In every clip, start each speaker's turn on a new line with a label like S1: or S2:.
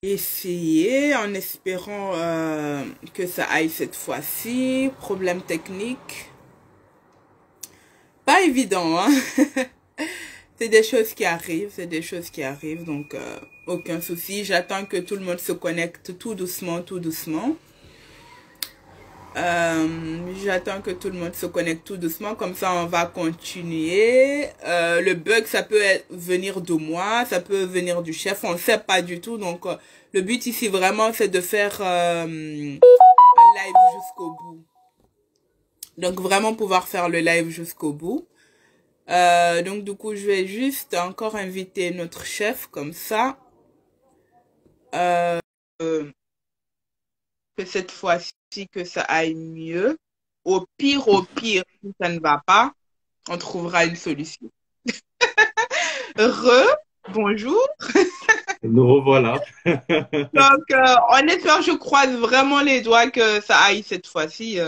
S1: Essayer en espérant que ça aille cette fois-ci. Problème technique. Pas évident, hein. C'est des choses qui arrivent, c'est des choses qui arrivent, donc aucun souci. J'attends que tout le monde se connecte tout doucement, tout doucement. J'attends que tout le monde se connecte tout doucement, comme ça on va continuer. Le bug, ça peut venir de moi, ça peut venir du chef, on ne sait pas du tout. Donc le but ici vraiment, c'est de faire un live jusqu'au bout. Donc vraiment pouvoir faire le live jusqu'au bout. Donc du coup, je vais juste encore inviter notre chef comme ça. Que cette fois-ci, que ça aille mieux. Au pire, si ça ne va pas, on trouvera une solution. Bonjour.
S2: Nous revoilà.
S1: Donc, on espère, je croise vraiment les doigts que ça aille cette fois-ci.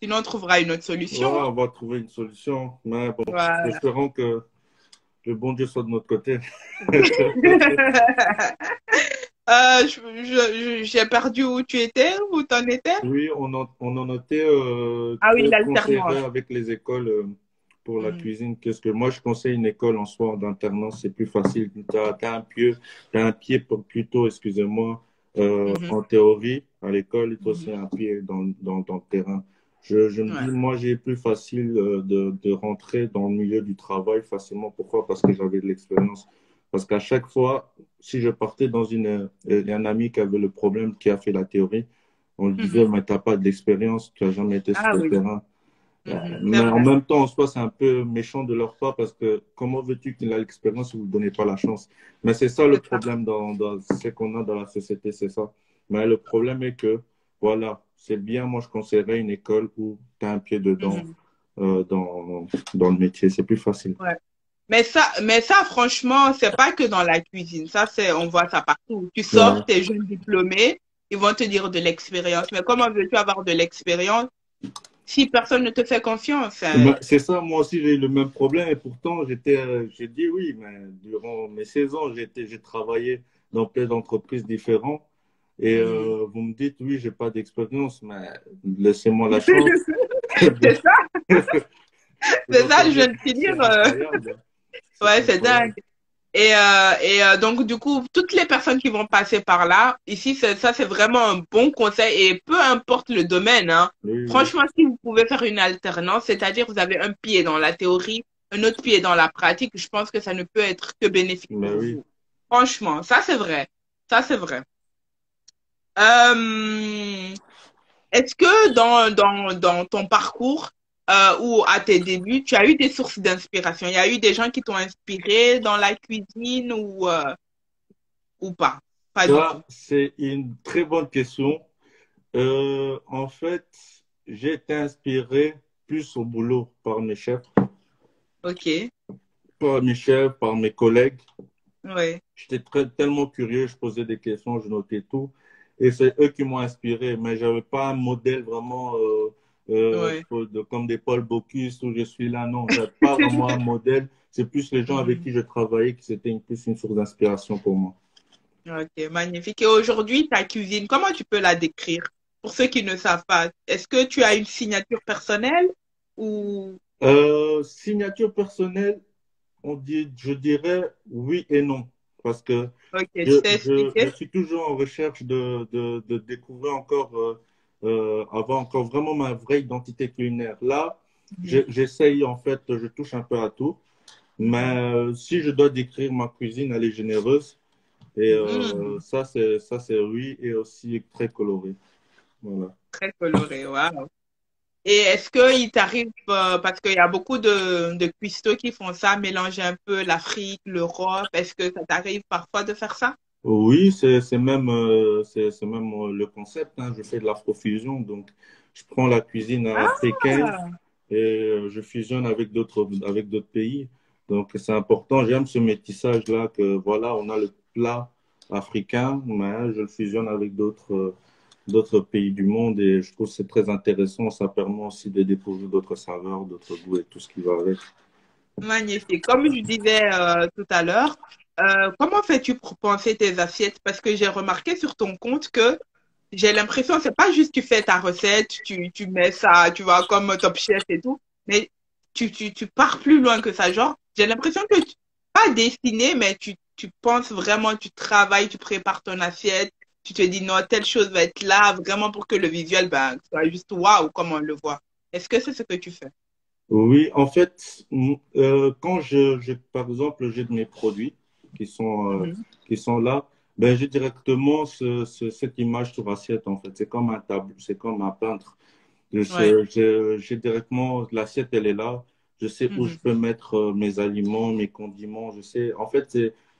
S1: Sinon, on trouvera une autre
S2: Ouais,
S1: solution.
S2: on va trouver une solution. Mais bon,
S1: Voilà.
S2: espérons que le bon Dieu soit de notre côté.
S1: J'ai perdu où tu étais, où t'en étais?
S2: Oui, on en était
S1: Ah oui,
S2: que conseillerait
S1: l'alternance.
S2: avec les écoles pour la
S1: Mhm.
S2: cuisine. Qu'est-ce que moi, je conseille une école en soi d'alternance, c'est plus facile. T'as un pied plutôt, excusez-moi,
S1: Mhm.
S2: en théorie à l'école, il faut
S1: Mhm.
S2: aussi un pied dans le terrain. Je me dis,
S1: Ouais.
S2: moi, j'ai plus facile de rentrer dans le milieu du travail facilement. Pourquoi? Parce que j'avais de l'expérience. Parce qu'à chaque fois, si je partais dans il y a un ami qui avait le problème, qui a fait la théorie, on lui disait,
S1: Mhm.
S2: mais t'as pas d'expérience, tu n'as jamais été sur
S1: Ah
S2: le
S1: oui.
S2: terrain.
S1: C'est
S2: Mais en
S1: vrai.
S2: même temps, en soi, c'est un peu méchant de leur part parce que comment veux-tu qu'il a l'expérience si vous ne donnez pas la chance? Mais c'est ça le
S1: C'est ça.
S2: problème dans ce qu'on a dans la société, c'est ça. Mais le problème est que, voilà, c'est bien, moi je conseillerais une école où tu as un pied dedans
S1: Mhm.
S2: dans le métier, c'est plus facile.
S1: Ouais. Mais ça, franchement, c'est pas que dans la cuisine. Ça, on voit ça partout. Tu sors,
S2: Ouais.
S1: t'es jeune diplômé, ils vont te dire de l'expérience. Mais comment veux-tu avoir de l'expérience si personne ne te fait confiance?
S2: Ben, c'est ça, moi aussi j'ai eu le même problème et pourtant j'ai dit oui, mais durant mes 16 ans, j'ai travaillé dans plein d'entreprises différentes et
S1: Mhm.
S2: vous me dites oui, j'ai pas d'expérience, mais laissez-moi la chance.
S1: C'est ça,
S2: Vous
S1: c'est ça, je
S2: entendez?
S1: viens de te dire.
S2: C'est incroyable, c'est
S1: Ouais, c'est dingue.
S2: incroyable.
S1: Donc, du coup, toutes les personnes qui vont passer par là, ici, ça, c'est vraiment un bon conseil. Et peu importe le domaine, hein,
S2: Oui, oui,
S1: franchement, si vous pouvez faire une alternance, c'est-à-dire vous avez un pied dans la théorie, un autre pied dans la pratique, je pense que ça ne peut être que bénéfique
S2: mais
S1: pour
S2: oui.
S1: vous. Franchement, ça, c'est vrai. Ça, c'est vrai. Euh, Est-ce que dans ton parcours ou à tes débuts, tu as eu des sources d'inspiration? Il y a eu des gens qui t'ont inspiré dans la cuisine ou pas? Pas du tout.
S2: Ça, c'est une très bonne question. En fait, j'ai été inspiré plus au boulot
S1: Ok.
S2: par mes chefs, par mes collègues.
S1: Ouais.
S2: J'étais tellement curieux, je posais des questions, je notais tout. Et c'est eux qui m'ont inspiré, mais je n'avais pas un modèle vraiment
S1: Ouais.
S2: comme des Paul Bocuse où je suis là. Non, je n'avais pas vraiment un modèle. C'est plus les gens avec
S1: Mhm.
S2: qui je travaillais qui c'était plus une source d'inspiration pour moi.
S1: Ok, magnifique. Et aujourd'hui, ta cuisine, comment tu peux la décrire? Pour ceux qui ne savent pas, est-ce que tu as une signature personnelle ou...
S2: Signature personnelle, je dirais oui et non. Parce que
S1: Ok, tu t'es
S2: je
S1: expliqué?
S2: suis toujours en recherche de découvrir encore, avoir encore vraiment ma vraie identité culinaire. Là,
S1: Mhm.
S2: j'essaye, en fait, je touche un peu à tout. Mais
S1: Mhm.
S2: si je dois décrire ma cuisine, elle est généreuse. Et
S1: Mhm.
S2: ça, c'est oui, et aussi très coloré. Voilà.
S1: Très coloré, waouh. Et est-ce qu'il t'arrive, parce qu'il y a beaucoup de cuistots qui font ça, mélanger un peu l'Afrique, l'Europe, est-ce que ça t'arrive parfois de faire ça?
S2: Oui, c'est même le concept, hein. Je fais de l'afrofusion, donc je prends la cuisine africaine
S1: Ah,
S2: et je fusionne avec d'autres pays. Donc c'est important. J'aime ce métissage-là que voilà, on a le plat africain, mais je le fusionne avec d'autres pays du monde et je trouve que c'est très intéressant. Ça permet aussi de découvrir d'autres saveurs, d'autres goûts et tout ce qui va avec.
S1: Magnifique. Comme je disais tout à l'heure, comment fais-tu pour penser tes assiettes? Parce que j'ai remarqué sur ton compte que j'ai l'impression, c'est pas juste tu fais ta recette, tu mets ça, tu vois, comme Top Chef et tout, mais tu pars plus loin que ça. Genre, j'ai l'impression que pas dessiner, mais tu penses vraiment, tu travailles, tu prépares ton assiette, tu te dis non, telle chose va être là, vraiment pour que le visuel, ben, soit juste waouh, comme on le voit. Est-ce que c'est ce que tu fais?
S2: Oui, en fait, quand par exemple, j'ai de mes produits
S1: Mhm.
S2: qui sont là, ben, j'ai directement cette image sur assiette, en fait. C'est comme un tableau, c'est comme un peintre.
S1: Ouais.
S2: J'ai directement, l'assiette, elle est là. Je sais où je
S1: Mhm.
S2: peux mettre mes aliments, mes condiments. Je sais, en fait,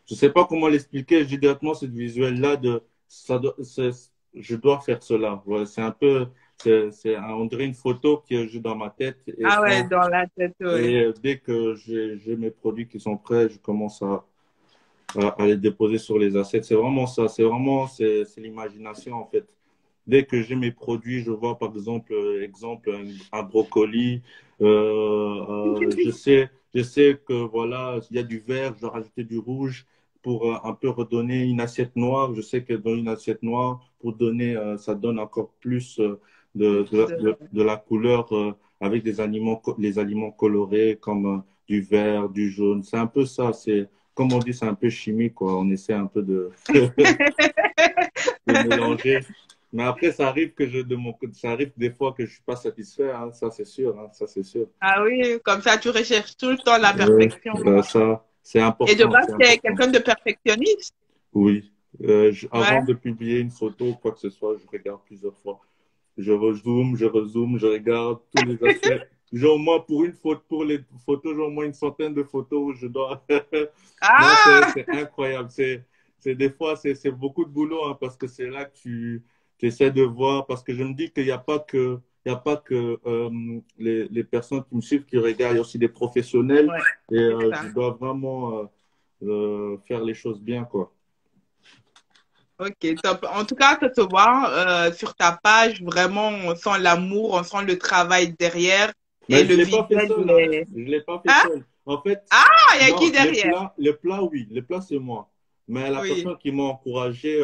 S2: je sais pas comment l'expliquer. J'ai directement cette visuel-là de, je dois faire cela. Voilà, c'est un peu, on dirait une photo que j'ai dans ma tête.
S1: Ah ouais, dans la tête, ouais.
S2: Dès que j'ai mes produits qui sont prêts, je commence à les déposer sur les assiettes. C'est vraiment ça. C'est l'imagination, en fait. Dès que j'ai mes produits, je vois par exemple, un brocoli. Je sais que voilà, il y a du vert, je dois rajouter du rouge pour un peu redonner une assiette noire. Je sais que dans une assiette noire, pour donner, ça donne encore plus
S1: De-
S2: de la couleur avec les aliments colorés comme du vert, du jaune. C'est un peu ça. C'est comme on dit, c'est un peu chimique, quoi. On essaie un peu de mélanger. Mais après, ça arrive de mon côté, ça arrive des fois que je suis pas satisfait, hein, ça c'est sûr, hein, ça c'est sûr.
S1: Ah oui, comme ça, tu recherches tout le temps la
S2: Ouais,
S1: perfection.
S2: ça, c'est
S1: Et de
S2: important,
S1: base,
S2: c'est
S1: tu es
S2: important.
S1: quelqu'un de perfectionniste.
S2: Oui. Avant
S1: Ouais.
S2: de publier une photo ou quoi que ce soit, je regarde plusieurs fois. Je rezoome, je regarde tous les aspects. J'ai au moins pour pour les photos, j'ai au moins une centaine de photos où je dois. Non,
S1: Ah!
S2: c'est incroyable. Des fois, c'est beaucoup de boulot, hein, parce que c'est là que tu essaies de voir, parce que je me dis qu'il n'y a pas que, il y a pas que les personnes qui me suivent qui regardent, il y a aussi des professionnels
S1: Ouais,
S2: et
S1: c'est
S2: je
S1: ça.
S2: dois vraiment faire les choses bien, quoi.
S1: Ok, top. En tout cas, ça se voit sur ta page. Vraiment, on sent l'amour, on sent le travail derrière et
S2: Mais je
S1: le
S2: ne l'ai pas fait
S1: visuel,
S2: seul,
S1: il
S2: hein.
S1: est...
S2: Je ne l'ai pas fait
S1: Ah!
S2: seul. En fait,
S1: Ah! Il y a qui
S2: non,
S1: derrière?
S2: oui, les plats, c'est moi. Mais la
S1: Oui.
S2: personne qui m'a encouragé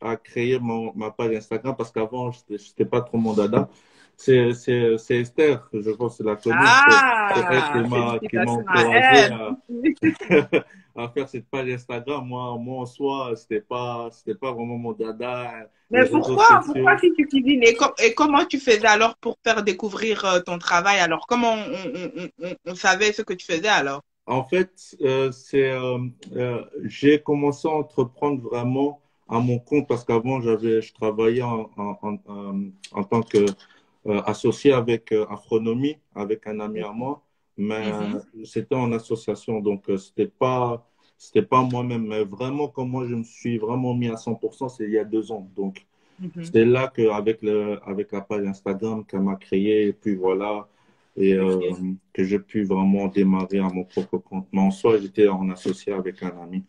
S2: à créer ma page Instagram, parce qu'avant, je n'étais pas trop mon dada, c'est Esther, je pense que c'est la connaît. C'est elle
S1: Ah!
S2: qui m'a
S1: Félicitations à
S2: encouragé
S1: elle.
S2: à faire cette page Instagram. Moi en soi, c'était pas vraiment mon dada. Les
S1: Mais
S2: réseaux
S1: pourquoi? Pourquoi
S2: sociaux.
S1: si tu cuisines et comment tu faisais alors pour faire découvrir ton travail alors? Comment on savait ce que tu faisais alors?
S2: En fait, j'ai commencé à entreprendre vraiment à mon compte parce qu'avant, je travaillais en tant que associé avec Afronomie, avec un ami à moi, mais
S1: Mhm,
S2: c'était en association, donc c'était pas moi-même, mais vraiment, comment je me suis vraiment mis à 100%, c'est il y a 2 ans. Donc,
S1: mhm.
S2: c'est là avec la page Instagram qu'elle m'a créé, et puis voilà, et
S1: Ok.
S2: que j'ai pu vraiment démarrer à mon propre compte. Mais en soi, j'étais en associé avec un ami.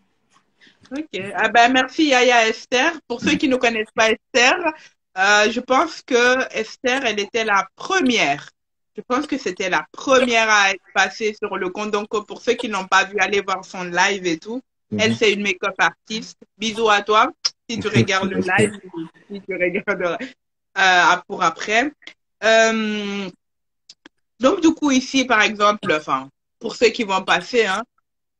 S1: Ok. Ah ben, merci Yaya Esther. Pour ceux qui ne connaissent pas Esther, je pense que Esther, elle était la première. Je pense que c'était la première à être passée sur le compte. Donc, pour ceux qui n'ont pas vu, allez voir son live et tout. Elle,
S2: Mhm.
S1: c'est une make-up artiste. Bisous à toi si tu regardes le live, si tu regardes pour après. Euh, donc, du coup, ici, par exemple, enfin, pour ceux qui vont passer, hein,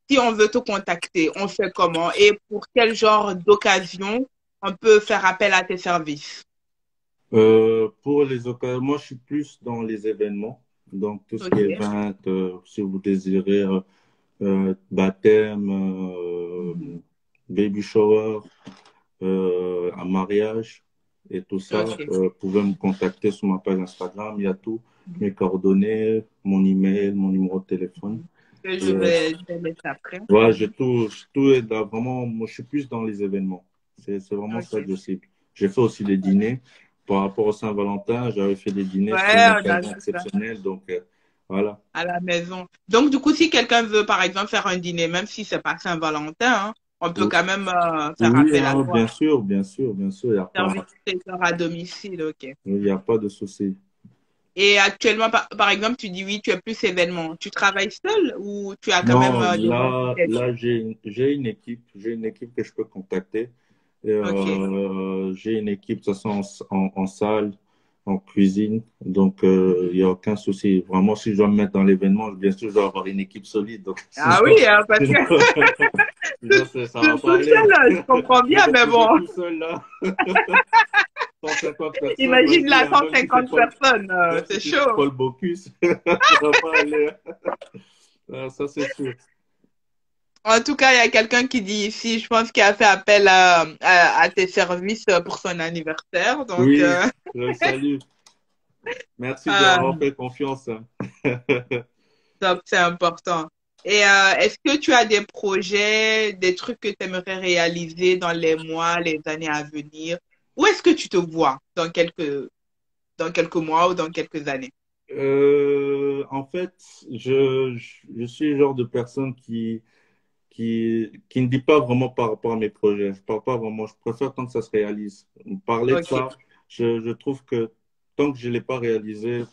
S1: si on veut te contacter, on fait comment et pour quel genre d'occasion on peut faire appel à tes services?
S2: Pour les occasions, moi, je suis plus dans les événements. Donc, tout ce qui est
S1: Ok.
S2: event, si vous désirez baptême,
S1: Mhm.
S2: baby shower, un mariage et tout ça,
S1: Ok.
S2: vous pouvez me contacter sur ma page Instagram. Il y a tout, mes coordonnées, mon email, mon numéro de téléphone.
S1: Que
S2: Et,
S1: je vais mettre après.
S2: voilà,
S1: Mhm.
S2: tout est là, vraiment, moi, je suis plus dans les événements. C'est vraiment ça que
S1: Ok.
S2: je cible. J'ai fait aussi des dîners. Par rapport au Saint-Valentin, j'avais fait des dîners, c'était
S1: Ouais,
S2: une
S1: on a
S2: occasion
S1: vu ça
S2: exceptionnelle. Donc, voilà.
S1: à la maison. Donc, du coup, si quelqu'un veut, par exemple, faire un dîner, même si c'est pas Saint-Valentin, hein, on peut quand même faire
S2: Oui,
S1: appel à
S2: hein,
S1: toi.
S2: bien sûr, bien sûr, bien sûr.
S1: Service traiteur à domicile, ok.
S2: Il y a
S1: Mhm.
S2: pas de souci.
S1: Et actuellement, par exemple, tu dis oui, tu es plus événement. Tu travailles seul ou tu as quand même
S2: Non,
S1: des gens qui t'aident?
S2: là, j'ai une équipe que je peux contacter. Et,
S1: Ok.
S2: j'ai une équipe, de toute façon, en salle, en cuisine. Donc, il n'y a aucun souci. Vraiment, si je dois me mettre dans l'événement, bien sûr, je dois avoir une équipe solide. Donc,
S1: Ah oui, hein, parce que
S2: sinon, sinon, ça va pas
S1: tout
S2: aller.
S1: seul, je comprends
S2: Je vais
S1: bien,
S2: me
S1: mais
S2: retrouver
S1: bon,
S2: tout seul là. 150 personnes,
S1: imagine
S2: vas-y,
S1: là,
S2: hein,
S1: 150 personnes,
S2: même
S1: c'est
S2: si tu fais
S1: chaud.
S2: Paul Bocuse, ça va pas aller. Ah, ça, c'est sûr.
S1: En tout cas, il y a quelqu'un qui dit ici, je pense qu'il a fait appel à tes services pour son anniversaire. Donc,
S2: Oui, je le salue. Merci de
S1: euh,
S2: m'avoir fait confiance, hein.
S1: donc c'est important. Et est-ce que tu as des projets, des trucs que tu aimerais réaliser dans les mois, les années à venir? Où est-ce que tu te vois dans quelques mois ou dans quelques années?
S2: En fait, je suis le genre de personne qui ne dit pas vraiment par rapport à mes projets. Je parle pas vraiment. Je préfère tant que ça se réalise. Parler de
S1: Ok.
S2: ça, je trouve que tant que je ne l'ai pas réalisé,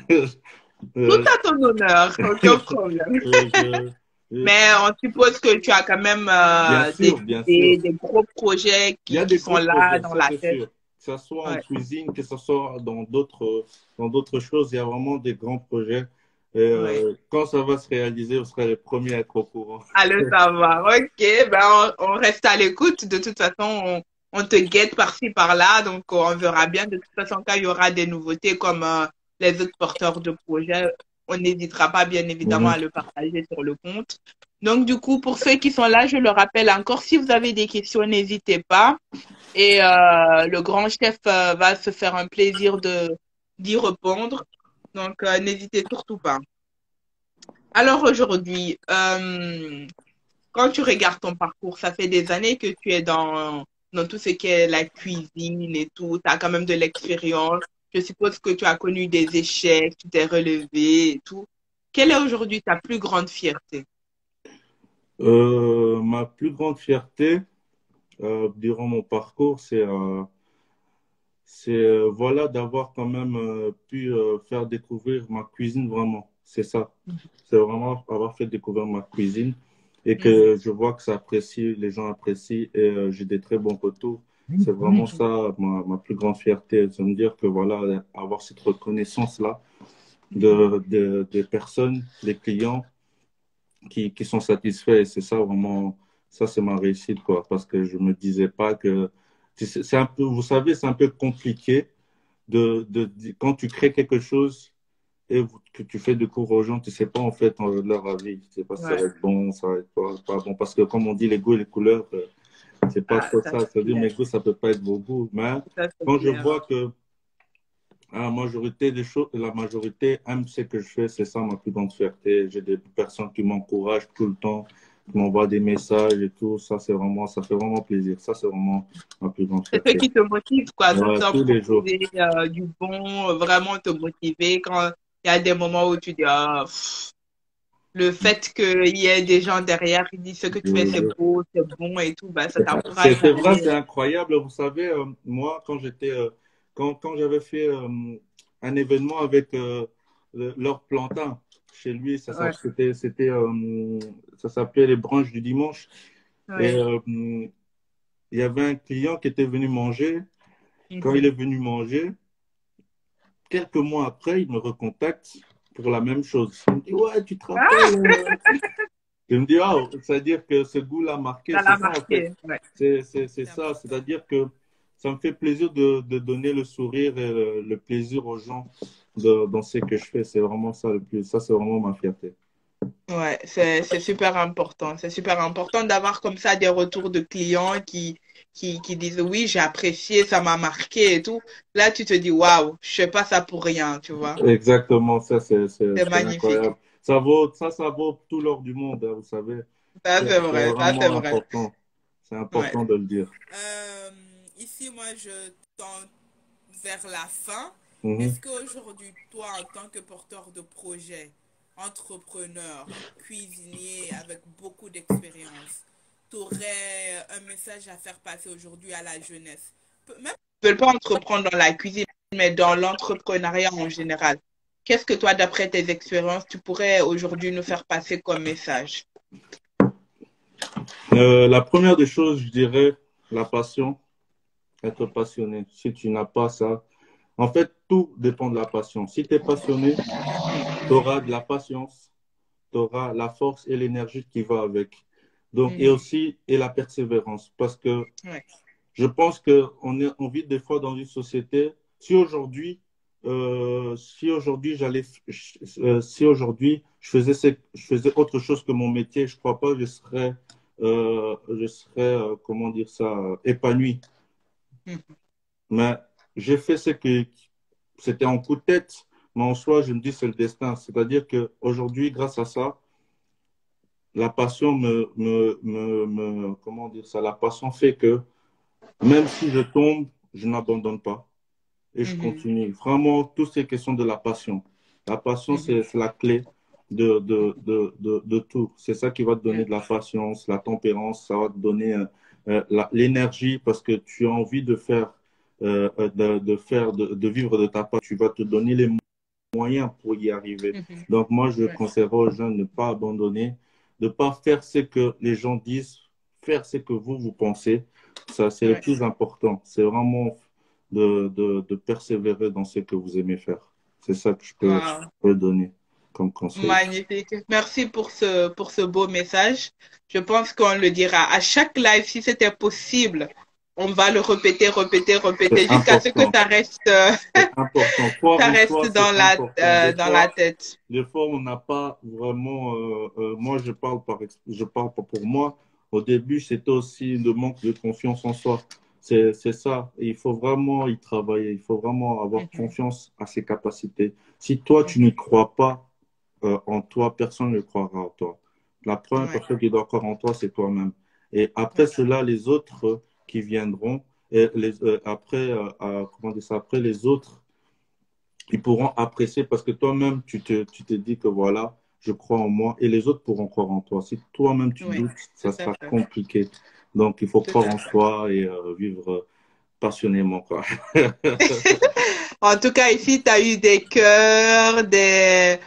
S1: Tout
S2: euh,
S1: à ton honneur, aucun problème.
S2: je, je-
S1: Mais on suppose que tu as quand même
S2: bien
S1: des
S2: sûr, bien sûr.
S1: idées, des gros projets
S2: Il y a
S1: qui
S2: des
S1: sont
S2: gros
S1: là
S2: projets,
S1: dans
S2: ça
S1: la
S2: c'est
S1: tête.
S2: sûr. Que ce soit en
S1: Ouais,
S2: cuisine, que ce soit dans d'autres choses, il y a vraiment des grands projets. Et,
S1: ouais.
S2: quand ça va se réaliser, vous serez les premiers à être au courant.
S1: À le savoir. Ok, ben on reste à l'écoute. De toute façon, on te guette par-ci, par-là. Donc, on verra bien. De toute façon, quand il y aura des nouveautés comme les autres porteurs de projets, on n'hésitera pas, bien évidemment, à
S2: Mhm.
S1: le partager sur le compte. Donc, du coup, pour ceux qui sont là, je le rappelle encore, si vous avez des questions, n'hésitez pas. Et le grand chef va se faire un plaisir d'y répondre. Donc, n'hésitez surtout pas. Alors aujourd'hui, quand tu regardes ton parcours, ça fait des années que tu es dans tout ce qui est la cuisine et tout. Tu as quand même de l'expérience. Je suppose que tu as connu des échecs, tu t'es relevé et tout. Quelle est aujourd'hui ta plus grande fierté?
S2: Ma plus grande fierté durant mon parcours, voilà, d'avoir quand même pu faire découvrir ma cuisine vraiment. C'est ça. C'est vraiment avoir fait découvrir ma cuisine et
S1: Mhm.
S2: que je vois que ça apprécie, les gens apprécient et j'ai des très bons retours. C'est vraiment ça ma plus grande fierté, c'est de me dire que voilà, avoir cette reconnaissance-là des personnes, des clients qui sont satisfaits. Et c'est ça vraiment, ça c'est ma réussite, quoi, parce que je me disais pas que c'est un peu, vous savez, c'est un peu compliqué quand tu crées quelque chose et que tu fais des cours aux gens, tu sais pas en fait leur avis. Tu sais pas si ça
S1: Ouais,
S2: va être bon, ça va être pas bon. Parce que comme on dit, les goûts et les couleurs, c'est pas
S1: ah,
S2: trop
S1: ça
S2: ça.
S1: c'est
S2: C'est-à-dire
S1: clair.
S2: mes goûts, ça peut pas être vos goûts. Mais
S1: Ça c'est
S2: quand je
S1: clair.
S2: vois que la majorité des choses, la majorité aime ce que je fais, c'est ça ma plus grande fierté. J'ai des personnes qui m'encouragent tout le temps, qui m'envoient des messages et tout. Ça, c'est vraiment, ça fait vraiment plaisir. Ça, c'est vraiment ma plus grande
S1: C'est ce
S2: fierté.
S1: qui te motive, quoi, de
S2: Ouais,
S1: te
S2: tous les jours.
S1: proposer du bon, vraiment te motiver quand il y a des moments où tu dis, ah, pff, le fait qu'il y ait des gens derrière qui disent ce que tu fais, c'est beau, c'est bon et tout, bah, ça t'encourage à
S2: C'est vrai,
S1: aller.
S2: c'est incroyable. Vous savez, moi, quand j'avais fait un événement avec leur plantain chez lui,
S1: Ouais,
S2: ça s'appelait les branches du dimanche. Et
S1: ouais.
S2: il y avait un client qui était venu manger. Quand il
S1: Mhm.
S2: est venu manger, quelques mois après, il me recontacte pour la même chose. Il me dit, ouais, tu te rappelles? Je me dis, ah, c'est-à-dire que ce goût-là marqué,
S1: Ça
S2: c'est
S1: l'a
S2: ça en fait.
S1: marqué. Ouais.
S2: C'est
S1: C'est
S2: ça,
S1: important.
S2: c'est-à-dire que ça me fait plaisir de donner le sourire et le plaisir aux gens dans ce que je fais. C'est vraiment ça le plus. Ça, c'est vraiment ma fierté.
S1: Ouais, c'est super important. C'est super important d'avoir comme ça des retours de clients qui disent oui, j'ai apprécié, ça m'a marqué et tout. Là, tu te dis waouh, je fais pas ça pour rien, tu vois.
S2: Exactement, ça,
S1: C'est
S2: c'est
S1: magnifique.
S2: incroyable. Ça vaut tout l'or du monde, hein, vous savez.
S1: Ça, c'est
S2: C'est
S1: vrai. Ça, c'est
S2: vraiment
S1: vrai.
S2: important. C'est
S1: Ouais.
S2: important de le dire.
S1: Ici, moi, je tends vers la fin.
S2: Mhm.
S1: Est-ce qu'aujourd'hui, toi, en tant que porteur de projet, entrepreneur, cuisinier avec beaucoup d'expérience, tu aurais un message à faire passer aujourd'hui à la jeunesse? Même si tu ne veux pas entreprendre dans la cuisine, mais dans l'entrepreneuriat en général. Qu'est-ce que toi, d'après tes expériences, tu pourrais aujourd'hui nous faire passer comme message?
S2: La première des choses, je dirais, la passion, être passionné. Si tu n'as pas ça, en fait, tout dépend de la passion. Si tu es passionné, tu auras de la patience, tu auras la force et l'énergie qui va avec. Donc, et
S1: Mhm.
S2: aussi, et la persévérance. Parce que
S1: Ouais.
S2: je pense qu'on vit des fois dans une société. Si aujourd'hui je faisais autre chose que mon métier, je crois pas que je serais, comment dire ça, épanoui.
S1: Mhm.
S2: Mais j'ai fait ce que c'était en coup de tête, mais en soi, je me dis c'est le destin. C'est-à-dire que aujourd'hui, grâce à ça, la passion comment dire ça, la passion fait que même si je tombe, je n'abandonne pas et je
S1: Mhm.
S2: continue. Vraiment, tout c'est question de la passion. La passion,
S1: Mhm.
S2: c'est la clé de tout. C'est ça qui va te donner
S1: Ouais.
S2: de la patience, la tempérance, ça va te donner l'énergie parce que tu as envie de vivre de ta passion. Tu vas te donner les moyens pour y arriver.
S1: Mhm.
S2: Donc, moi, je
S1: Ouais.
S2: conseillerais aux jeunes de ne pas abandonner, de ne pas faire ce que les gens disent, faire ce que vous pensez. Ça, c'est le
S1: Ouais.
S2: plus important. C'est vraiment de persévérer dans ce que vous aimez faire. C'est ça que
S1: Wow.
S2: je peux donner comme conseil.
S1: Magnifique. Merci pour ce beau message. Je pense qu'on le dira à chaque live si c'était possible. On va le répéter, répéter,
S2: C'est
S1: répéter jusqu'à ce que
S2: important. C'est important. Croire
S1: ça
S2: en
S1: reste
S2: soi, c'est important.
S1: dans la tête.
S2: Des fois, on n'a pas vraiment. Moi, je parle pas pour moi. Au début, c'était aussi le manque de confiance en soi. C'est ça. Et il faut vraiment y travailler. Il faut vraiment avoir
S1: Mhm.
S2: confiance à ses capacités. Si toi, tu n'y
S1: Mhm.
S2: crois pas en toi, personne ne croira en toi. La première
S1: Ouais.
S2: personne qui doit croire en toi, c'est toi-même. Et après
S1: Ouais.
S2: cela, les autres qui viendront, et comment dire ça, après les autres ils pourront apprécier parce que toi-même, tu te dis que voilà, je crois en moi et les autres pourront croire en toi. Si toi-même tu
S1: Oui,
S2: doutes, ça
S1: tout à
S2: sera
S1: fait.
S2: compliqué. Donc, il faut
S1: Tout
S2: croire
S1: à
S2: en
S1: fait.
S2: soi et vivre passionnément, quoi.
S1: En tout cas, ici, tu as eu des cœurs, des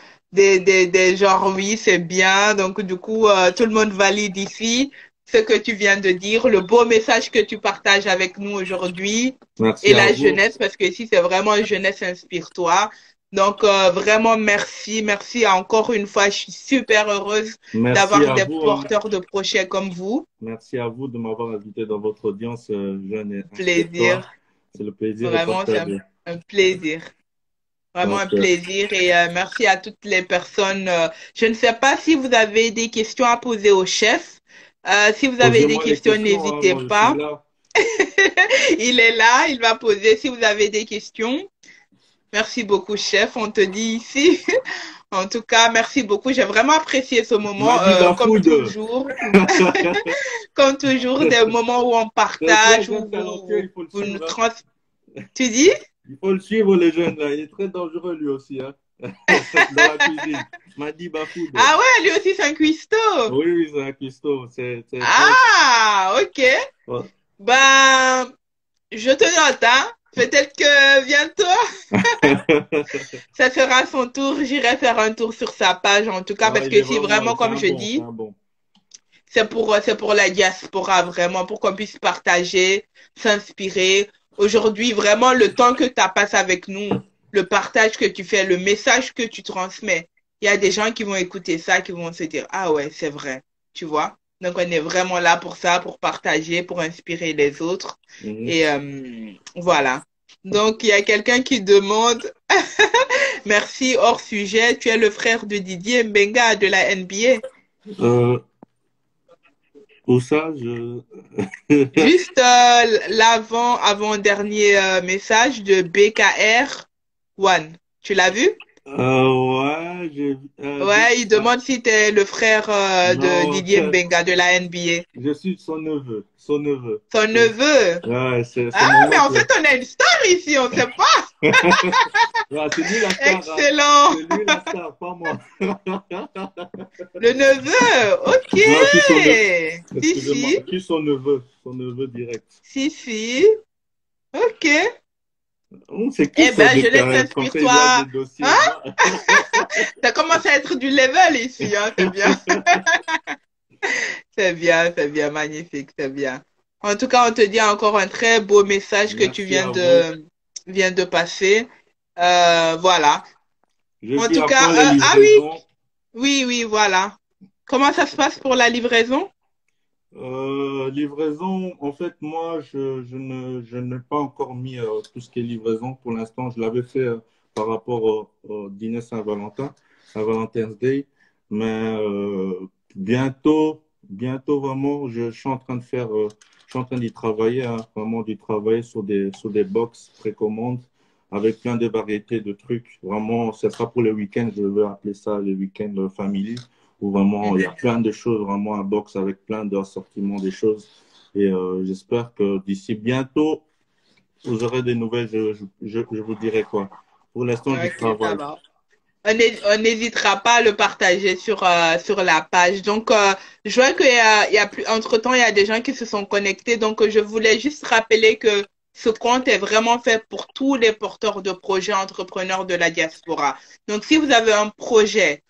S1: genres oui, c'est bien. Donc, du coup, tout le monde valide ici ce que tu viens de dire, le beau message que tu partages avec nous aujourd'hui
S2: Merci
S1: et
S2: à
S1: la
S2: vous.
S1: jeunesse, parce que ici, c'est vraiment jeunesse inspire-toi. Donc, vraiment, merci. Merci encore une fois. Je suis super heureuse
S2: Merci
S1: d'avoir
S2: à
S1: des
S2: vous, hein.
S1: porteurs de projets comme vous.
S2: Merci à vous de m'avoir invité dans votre audience jeune et inspire-toi.
S1: Plaisir.
S2: C'est le plaisir est
S1: Vraiment, c'est
S2: partagé.
S1: un plaisir. Vraiment
S2: Donc,
S1: un plaisir et merci à toutes les personnes. Je ne sais pas si vous avez des questions à poser au chef. Si vous avez des
S2: posez-moi les
S1: questions,
S2: questions, hein.
S1: n'hésitez
S2: Moi, je suis
S1: pas.
S2: là.
S1: Il est là, il va poser si vous avez des questions. Merci beaucoup, chef. On te dit ici. En tout cas, merci beaucoup. J'ai vraiment apprécié ce moment.
S2: Madi Bafoud.
S1: Comme toujours, des moments où on
S2: C'est un très
S1: partage,
S2: jeune talentueux, il faut le
S1: vous nous
S2: suivre, hein.
S1: trans... Tu dis?
S2: Il faut le suivre, le jeune, là. Il est très dangereux, lui aussi, hein. Dans la cuisine. Madi Bafoud.
S1: Ah ouais, lui aussi, c'est un cuistot.
S2: Oui, oui, c'est un cuistot. C'est très.
S1: Ah, ok.
S2: Ouais.
S1: Ben, je te note, hein. Peut-être que bientôt, ça sera son tour. J'irai faire un tour sur sa page, en tout cas,
S2: Ah,
S1: parce
S2: il est
S1: que si
S2: vraiment.
S1: vraiment,
S2: C'est
S1: comme
S2: un
S1: je
S2: bon, c'est
S1: dis,
S2: un bon.
S1: c'est pour la diaspora, vraiment, pour qu'on puisse partager, s'inspirer. Aujourd'hui, vraiment, le temps que tu passes avec nous, le partage que tu fais, le message que tu transmets, il y a des gens qui vont écouter ça, qui vont se dire, ah ouais, c'est vrai, tu vois. Donc, on est vraiment là pour ça, pour partager, pour inspirer les autres.
S2: Mhm.
S1: Et voilà. Donc, il y a quelqu'un qui demande, merci, hors sujet, tu es le frère de Didier Mbenga de la NBA.
S2: Euh, pour ça, je.
S1: Juste avant-dernier message de BKR One. Tu l'as vu?
S2: Ouais,
S1: Ouais, il demande si tu es le frère de
S2: non,
S1: Didier Mbenga de la NBA.
S2: je suis son neveu. Son neveu.
S1: Son neveu.
S2: Ouais, c'est
S1: Ah,
S2: mon
S1: mais en
S2: oncle.
S1: fait, on a une star ici, on sait pas.
S2: Ouais, c'est lui la star, hein.
S1: Excellent.
S2: C'est lui la star, pas moi.
S1: Le neveu. Ok.
S2: Non, qui son neveu.
S1: Si,
S2: Excusez-moi,
S1: si.
S2: qui son neveu? Son neveu direct.
S1: Si, si. Ok.
S2: C'est cool
S1: Eh
S2: ça
S1: ben,
S2: de
S1: je laisse
S2: faire quand tu as
S1: inspire-toi.
S2: des dossiers.
S1: Hein? Ça commence à être du level ici, hein, c'est bien. C'est bien, magnifique, c'est bien. En tout cas, on te dit encore un très beau message que tu
S2: Merci à vous.
S1: viens de passer. Voilà.
S2: Je
S1: En
S2: vis
S1: tout
S2: à
S1: cas,
S2: fond les
S1: ah oui,
S2: livraisons.
S1: oui, voilà. Comment ça se passe pour la livraison?
S2: Livraison, en fait, moi, je n'ai pas encore mis tout ce qui est livraison. Pour l'instant, je l'avais fait par rapport au dîner Saint-Valentin, à Valentine's Day. Mais bientôt, vraiment, je suis en train de faire, je suis en train d'y travailler, hein, vraiment d'y travailler sur des box précommandes avec plein de variétés de trucs. Vraiment, ce sera pour le week-end. Je vais appeler ça le week-end family où vraiment il y a
S1: Mhm.
S2: plein de choses, vraiment un box avec plein d'assortiments des choses. Et j'espère que d'ici bientôt, vous aurez des nouvelles, je vous dirai quoi. Pour l'instant, j'y
S1: Ok, ça
S2: travaille.
S1: va. On n'hésitera pas à le partager sur la page. Donc, je vois qu'il y a plus, entre-temps, il y a des gens qui se sont connectés. Donc, je voulais juste rappeler que ce compte est vraiment fait pour tous les porteurs de projets entrepreneurs de la diaspora. Donc, si vous avez un projet,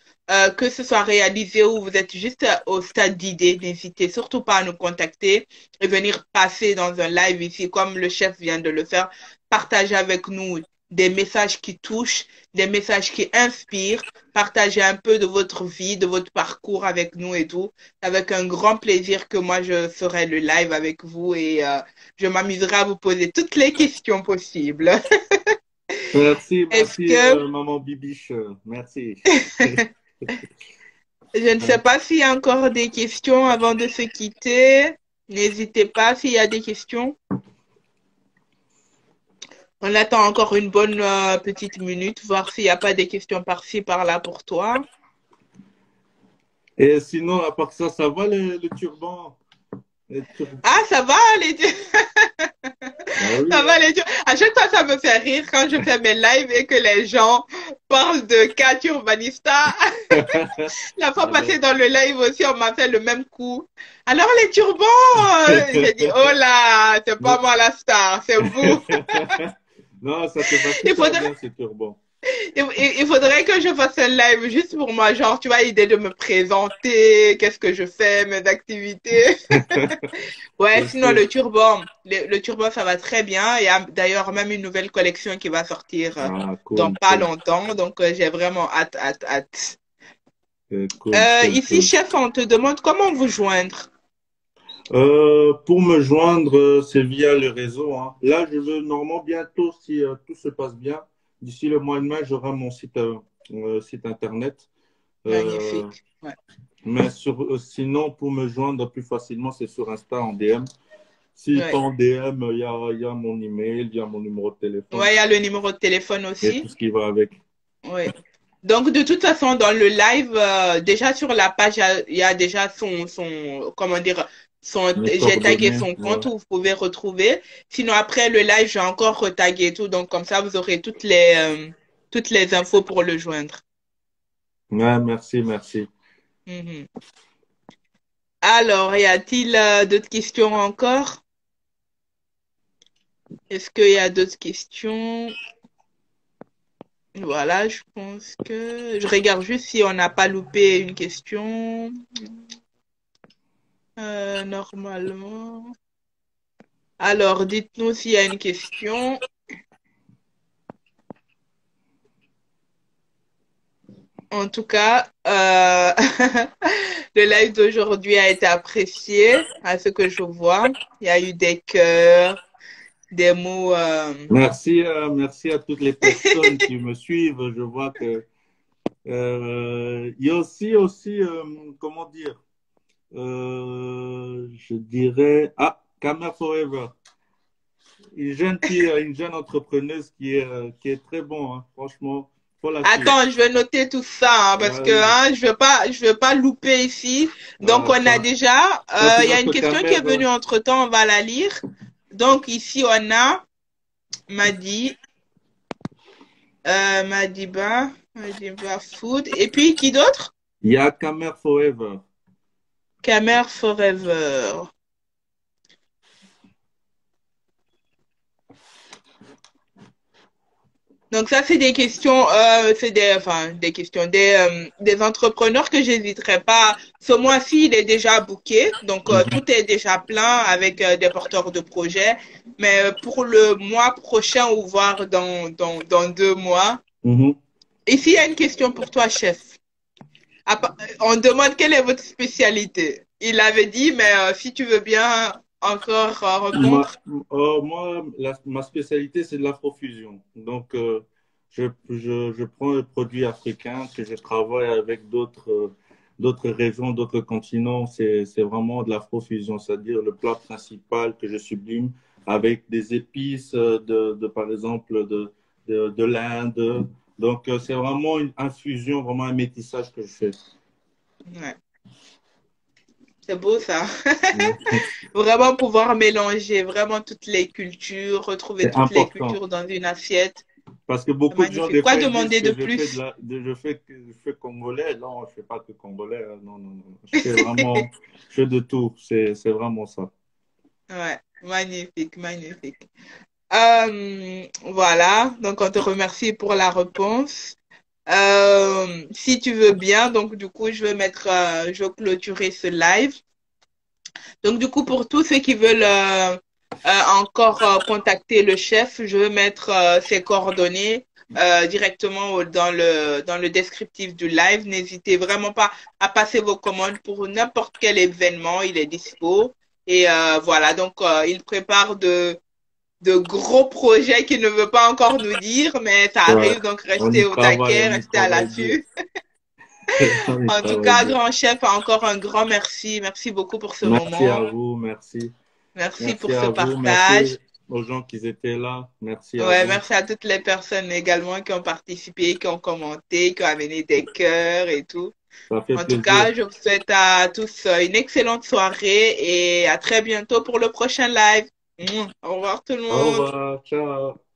S1: que ce soit réalisé ou vous êtes juste au stade d'idée, n'hésitez surtout pas à nous contacter et venir passer dans un live ici, comme le chef vient de le faire. Partager avec nous des messages qui touchent, des messages qui inspirent, partager un peu de votre vie, de votre parcours avec nous et tout. Avec un grand plaisir que moi, je ferai le live avec vous et je m'amuserai à vous poser toutes les questions possibles.
S2: Merci,
S1: Est-ce
S2: merci,
S1: que,
S2: maman Bibiche. Merci.
S1: je ne sais pas s'il y a encore des questions avant de se quitter. N'hésitez pas s'il y a des questions. On attend encore une bonne petite minute, voir s'il n'y a pas des questions par-ci, par-là pour toi.
S2: Et sinon, à part ça, ça va le turban? Le tur-
S1: Ah, ça va, les
S2: Bah oui,
S1: Ça va
S2: hein.
S1: les gens. À chaque fois, ça me fait rire quand je fais mes lives et que les gens parlent de Kat Urbanista. La fois
S2: Ah ben.
S1: passée dans le live aussi, on m'a fait le même coup. Alors les turbans, j'ai dit, oh là, c'est pas
S2: Non.
S1: moi la star, c'est vous.
S2: Non, ça te va
S1: Il
S2: super
S1: faudrait,
S2: bien, ce turban.
S1: il faudrait que je fasse un live juste pour moi, genre, tu vois, idée de me présenter, qu'est-ce que je fais, mes activités. Ouais,
S2: Je
S1: sinon
S2: sais.
S1: le turban, ça va très bien. Il y a d'ailleurs même une nouvelle collection qui va sortir
S2: Ah,
S1: dans
S2: cool,
S1: pas
S2: cool.
S1: longtemps. Donc, j'ai vraiment hâte, hâte, hâte.
S2: Cool, cool,
S1: Ici,
S2: cool.
S1: chef, on te demande comment vous joindre.
S2: Pour me joindre, c'est via le réseau, hein. Là, je veux normalement bientôt, si tout se passe bien, d'ici le mois de mai, j'aurai mon site internet. Euh,
S1: Magnifique. Ouais,
S2: mais sinon, pour me joindre plus facilement, c'est sur Insta en DM. Si pas
S1: ouais.
S2: en DM, il y a mon email, il y a mon numéro de téléphone
S1: Ouais, il y a le numéro de téléphone
S2: et tout
S1: aussi.
S2: ce qui va avec.
S1: Ouais. Donc, de toute façon, dans le live, déjà sur la page, il y a déjà comment dire,
S2: Mes
S1: j'ai tagué
S2: coordonnées,
S1: son
S2: ouais.
S1: compte où vous pouvez retrouver. Sinon, après le live, j'ai encore retagué et tout. Donc, comme ça, vous aurez toutes les infos pour le joindre.
S2: Ouais, merci, merci.
S1: Mhm. Alors, y a-t-il d'autres questions encore? Est-ce qu'il y a d'autres questions? Voilà, je pense que je regarde juste si on n'a pas loupé une question. Normalement. Alors, dites-nous s'il y a une question. En tout cas, le live d'aujourd'hui a été apprécié, à ce que je vois. Il y a eu des cœurs, des mots.
S2: Merci, merci à toutes les personnes qui me suivent. Je vois que il y a aussi, comment dire, je dirais, ah, Kamer Forever, une jeune entrepreneuse qui est très bon, hein. Franchement, faut la suivre.
S1: Attends, je vais noter tout ça hein, parce
S2: Ah
S1: que
S2: oui,
S1: je veux pas louper ici. Donc,
S2: ah,
S1: on a déjà,
S2: ça c'est
S1: il y a une
S2: notre
S1: question qui
S2: Kamer.
S1: est venue entre-temps, on va la lire. Donc, ici, on a Madi, Madiba Food. Et puis, qui d'autre?
S2: Il y a Kamer Forever.
S1: Camer Forever. Donc ça, c'est des questions, c'est des, enfin, des questions, des entrepreneurs que j'hésiterai pas. Ce mois-ci, il est déjà booké, donc
S2: Mhm.
S1: tout est déjà plein avec des porteurs de projets. Mais pour le mois prochain ou voire dans 2 mois,
S2: Mhm.
S1: ici, il y a une question pour toi, chef. On demande quelle est votre spécialité. Il avait dit, mais si tu veux bien encore répondre.
S2: Moi, ma spécialité, c'est de l'afrofusion. Donc, je prends les produits africains que je travaille avec d'autres régions, d'autres continents. C'est vraiment de l'afrofusion, c'est-à-dire le plat principal que je sublime avec des épices par exemple, de l'Inde. Donc, c'est vraiment une infusion, vraiment un métissage que je fais.
S1: Ouais, c'est beau ça. Vraiment pouvoir mélanger vraiment toutes les cultures, retrouver
S2: C'est
S1: toutes les
S2: important.
S1: cultures dans une assiette.
S2: Parce que
S1: C'est
S2: beaucoup de gens,
S1: magnifique.
S2: des
S1: Quoi
S2: fois, ils disent
S1: demander de
S2: que je fais
S1: plus?
S2: je fais congolais. Non, je fais pas que congolais, hein. Non, non, non. Je fais vraiment, je fais de tout. C'est vraiment ça.
S1: Ouais, magnifique, magnifique. Voilà, donc on te remercie pour la réponse. Si tu veux bien, donc du coup, je vais clôturer ce live. Donc du coup, pour tous ceux qui veulent encore contacter le chef, je vais mettre ses coordonnées directement dans le descriptif du live. N'hésitez vraiment pas à passer vos commandes pour n'importe quel événement, il est dispo. Et voilà, donc il prépare de gros projets qu'il ne veut pas encore nous dire, mais ça
S2: Ouais.
S1: arrive, donc restez au taquet,
S2: On y
S1: restez à
S2: travaille dur.
S1: l'affût.
S2: On y
S1: En tout
S2: travaille
S1: cas,
S2: dur.
S1: grand chef, encore un grand merci. Merci beaucoup pour ce
S2: Merci
S1: moment.
S2: à vous, merci.
S1: Merci
S2: Merci
S1: pour ce
S2: à vous, merci
S1: partage.
S2: aux gens qui étaient là. Merci à
S1: Ouais,
S2: vous.
S1: merci à toutes les personnes également qui ont participé, qui ont commenté, qui ont amené des cœurs et tout.
S2: Ça fait
S1: En tout
S2: plaisir.
S1: cas, je vous souhaite à tous une excellente soirée et à très bientôt pour le prochain live. Au revoir tout le
S2: Au
S1: monde.
S2: revoir. Ciao.